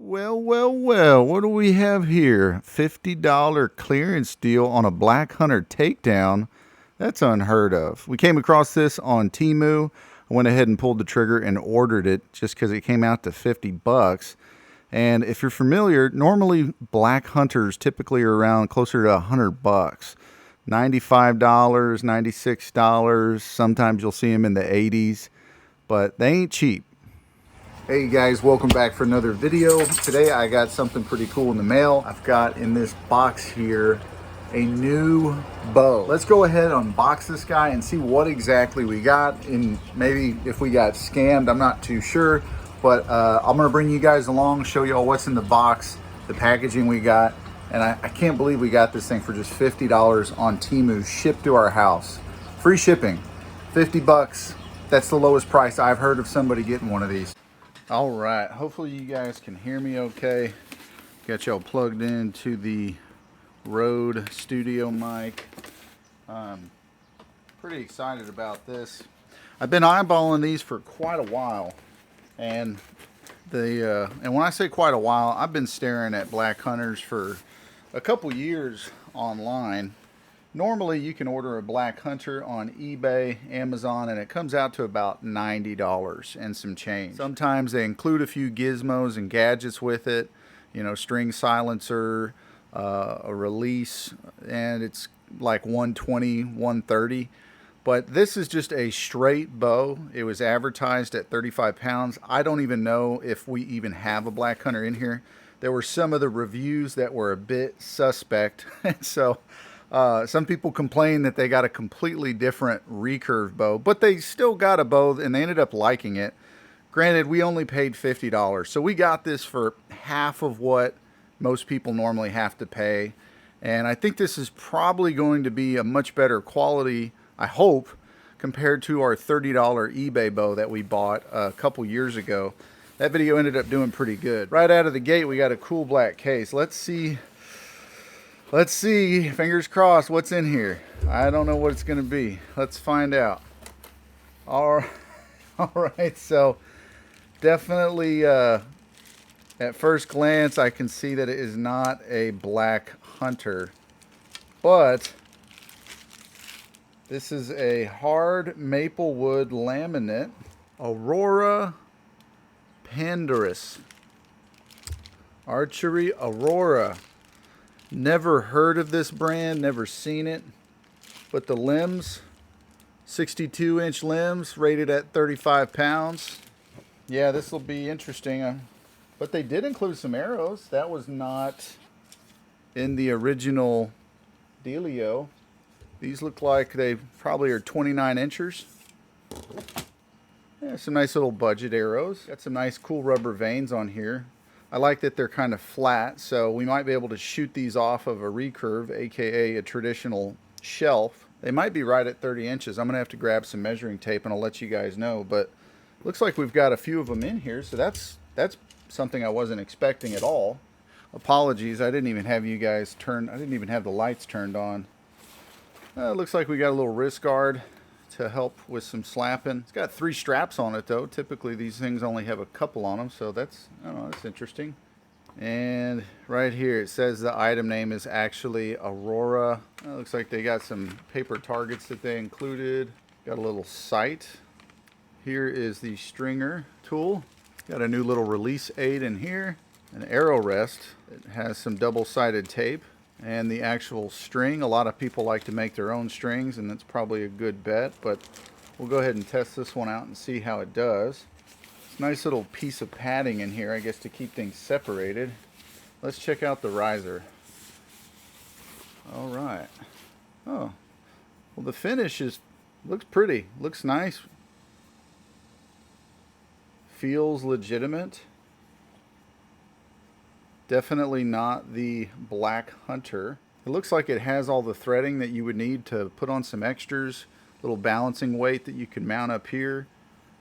Well, what do we have here? $50 clearance deal on a Black Hunter takedown. That's unheard of. We came across this on TEMU. I went ahead and pulled the trigger and ordered it just because it came out to 50 bucks. And if you're familiar, normally Black Hunters typically are around closer to 100 bucks. $95, $96. Sometimes you'll see them in the 80s, but they ain't cheap. Hey guys, welcome back for another video. Today I got something pretty cool in the mail. I've got in this box here a new bow. Let's go ahead and unbox this guy and see what exactly we got, and maybe if we got scammed, I'm not too sure. But I'm gonna bring you guys along, show you all what's in the box, the packaging we got. And I can't believe we got this thing for just $50 on TEMU, shipped to our house. Free shipping, 50 bucks. That's the lowest price I've heard of somebody getting one of these. All right, hopefully you guys can hear me okay. Got y'all plugged into the Rode studio mic. Pretty excited about this. I've been eyeballing these for quite a while, and when I say quite a while, I've been staring at Black Hunters for a couple years online. Normally you can order a Black Hunter on eBay, Amazon, and it comes out to about $90 and some change. Sometimes they include a few gizmos and gadgets with it, you know, string silencer, a release, and it's like $120, $130. But this is just a straight bow. It was advertised at 35 pounds. I don't even know if we even have a Black Hunter in here. There were some of the reviews that were a bit suspect. So some people complained that they got a completely different recurve bow, but they still got a bow and they ended up liking it. Granted, we only paid $50. So we got this for half of what most people normally have to pay. And I think this is probably going to be a much better quality, I hope, compared to our $30 eBay bow that we bought a couple years ago. That video ended up doing pretty good. Right out of the gate, we got a cool black case. Let's see, fingers crossed, what's in here. I don't know what it's gonna be. Let's find out. All right, so definitely at first glance, I can see that it is not a Black Hunter, but this is a hard maple wood laminate, Aurora Pandarus. Archery Aurora. Never heard of this brand, never seen it, but the limbs, 62-inch limbs, rated at 35 pounds. Yeah, this will be interesting. But they did include some arrows. That was not in the original dealio. These look like they probably are 29 inches. Yeah, some nice little budget arrows. Got some nice cool rubber veins on here. I like that they're kind of flat, so we might be able to shoot these off of a recurve, aka a traditional shelf. They might be right at 30 inches. I'm gonna have to grab some measuring tape and I'll let you guys know, but looks like we've got a few of them in here, so that's something I wasn't expecting at all. Apologies, I didn't even have you guys turn, I didn't even have the lights turned on. It looks like we got a little wrist guard to help with some slapping. It's got 3 straps on it though. Typically these things only have a couple on them, so that's, I don't know, that's interesting. And right here it says the item name is actually Aurora. It looks like they got some paper targets that they included. Got a little sight. Here is the stringer tool. Got a new little release aid in here. An arrow rest. It has some double-sided tape. And the actual string. A lot of people like to make their own strings, and that's probably a good bet, but we'll go ahead and test this one out and see how it does. It's a nice little piece of padding in here, I guess, to keep things separated. Let's check out the riser. All right. Oh, well, the finish looks pretty, looks nice, feels legitimate. Definitely not the Black Hunter. It looks like it has all the threading that you would need to put on some extras, little balancing weight that you can mount up here.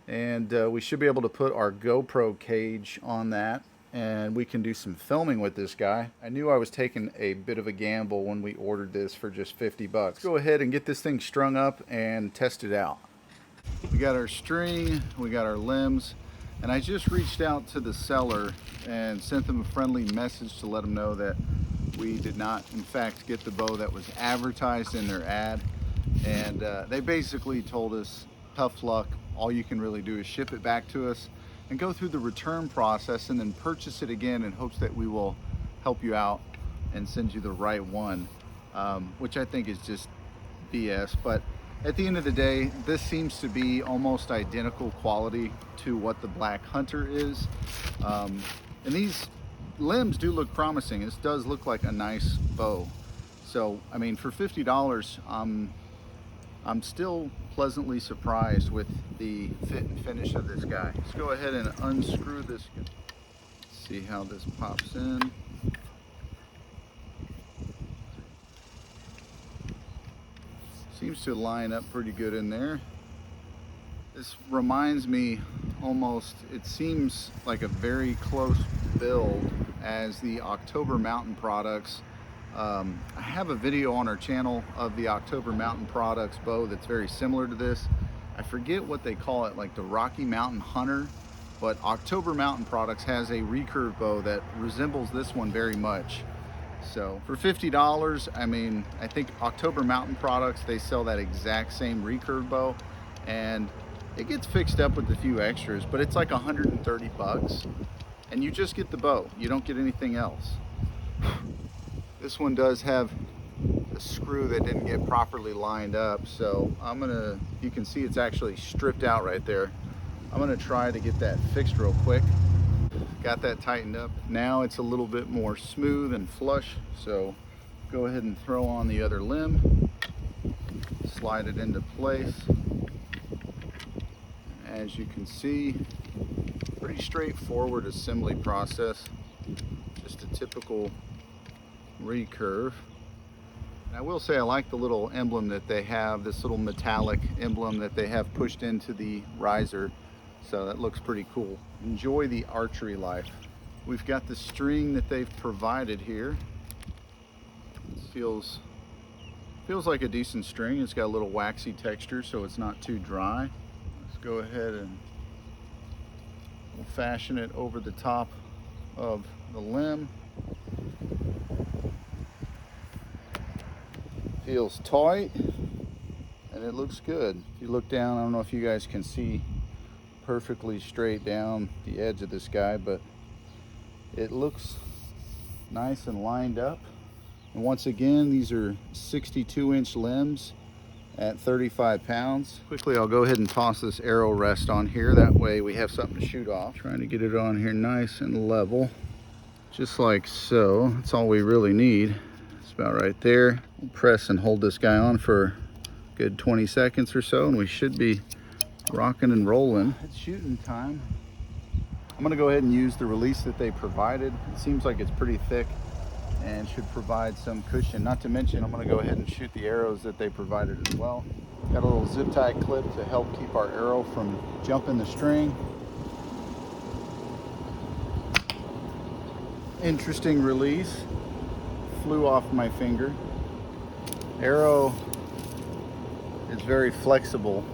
And we should be able to put our GoPro cage on that, and we can do some filming with this guy. I knew I was taking a bit of a gamble when we ordered this for just 50 bucks. Let's go ahead and get this thing strung up and test it out. We got our string, we got our limbs. And I just reached out to the seller and sent them a friendly message to let them know that we did not, in fact, get the bow that was advertised in their ad. And they basically told us, tough luck, all you can really do is ship it back to us and go through the return process and then purchase it again in hopes that we will help you out and send you the right one, which I think is just BS. But at the end of the day, this seems to be almost identical quality to what the Black Hunter is. And these limbs do look promising. This does look like a nice bow. So, I mean, for $50, I'm still pleasantly surprised with the fit and finish of this guy. Let's go ahead and unscrew this. See how this pops in. Seems to line up pretty good in there. This reminds me almost, it seems like a very close build as the October Mountain products. I have a video on our channel of the October Mountain products bow that's very similar to this. I forget what they call it, like the Rocky Mountain Hunter, but October Mountain products has a recurve bow that resembles this one very much. So for $50, I mean, I think October Mountain products, they sell that exact same recurve bow, and it gets fixed up with a few extras, but it's like 130 bucks, and you just get the bow. You don't get anything else. This one does have a screw that didn't get properly lined up, so I'm gonna, you can see it's actually stripped out right there. I'm gonna try to get that fixed real quick. Got that tightened up. Now it's a little bit more smooth and flush, so go ahead and throw on the other limb, slide it into place. As you can see, pretty straightforward assembly process, just a typical recurve. And I will say I like the little emblem that they have, this little metallic emblem that they have pushed into the riser, so that looks pretty cool. Enjoy the archery life. We've got the string that they've provided here. It feels like a decent string. It's got a little waxy texture, so it's not too dry. Let's go ahead and we'll fashion it over the top of the limb. Feels tight and it looks good. If you look down, I don't know if you guys can see perfectly straight down the edge of this guy, but it looks nice and lined up. And once again, these are 62-inch limbs at 35 pounds. Quickly, I'll go ahead and toss this arrow rest on here. That way we have something to shoot off. Trying to get it on here nice and level, just like so. That's all we really need. It's about right there. We'll press and hold this guy on for a good 20 seconds or so, and we should be rocking and rolling. It's shooting time. I'm gonna go ahead and use the release that they provided. It seems like it's pretty thick and should provide some cushion. Not to mention, I'm gonna go ahead and shoot the arrows that they provided as well. Got a little zip tie clip to help keep our arrow from jumping the string. Interesting release. Flew off my finger. Arrow is very flexible.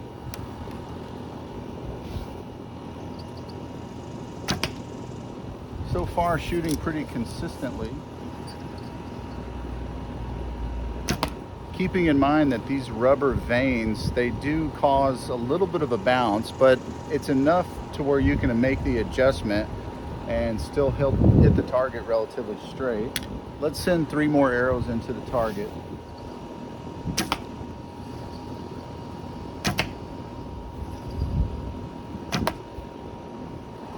So far, shooting pretty consistently. Keeping in mind that these rubber vanes, they do cause a little bit of a bounce, but it's enough to where you can make the adjustment and still hit the target relatively straight. Let's send 3 more arrows into the target.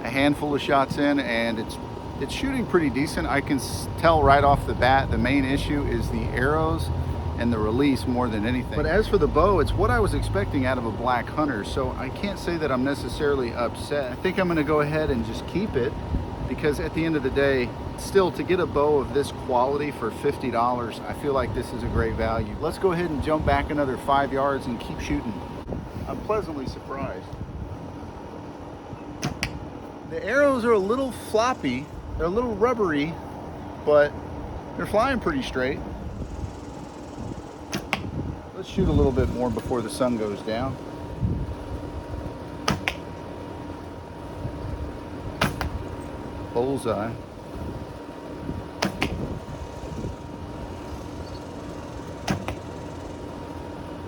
A handful of shots in, and it's shooting pretty decent. I can tell right off the bat the main issue is the arrows and the release more than anything. But as for the bow, it's what I was expecting out of a Black Hunter, so I can't say that I'm necessarily upset. I think I'm gonna go ahead and just keep it, because at the end of the day, still, to get a bow of this quality for $50, I feel like this is a great value. Let's go ahead and jump back another 5 yards and keep shooting. I'm pleasantly surprised. The arrows are a little floppy, they're a little rubbery, but they're flying pretty straight. Let's shoot a little bit more before the sun goes down. Bullseye.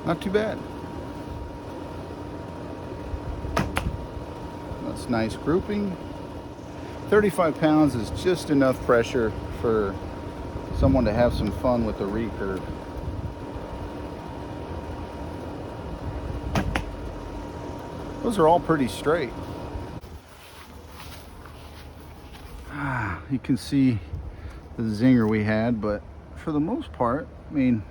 Not too bad. That's nice grouping. 35 pounds is just enough pressure for someone to have some fun with the recurve. Those are all pretty straight. You can see the zinger we had, but for the most part, I mean,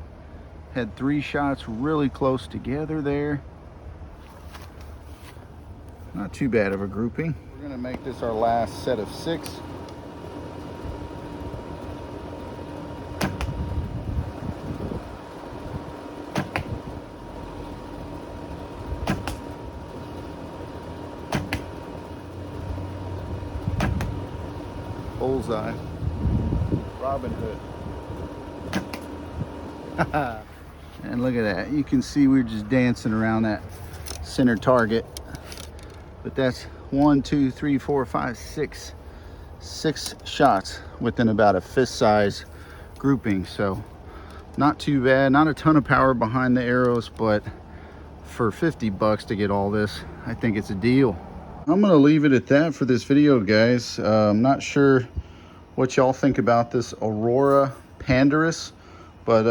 had 3 shots really close together there. Not too bad of a grouping. We're gonna make this our last set of 6. Bullseye. Robin Hood. And look at that. You can see we're just dancing around that center target. But that's 1, 2, 3, 4, 5, 6 shots within about a fist size grouping. So not too bad. Not a ton of power behind the arrows, but for 50 bucks to get all this, I think it's a deal. I'm gonna leave it at that for this video, guys. I'm not sure what y'all think about this Aurora Pandarus, but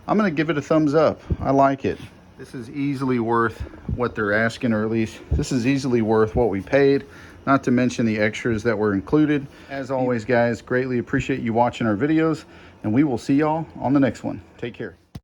I'm gonna give it a thumbs up. I like it. This is easily worth what they're asking, or at least this is easily worth what we paid, not to mention the extras that were included. As always, guys, greatly appreciate you watching our videos, and we will see y'all on the next one. Take care.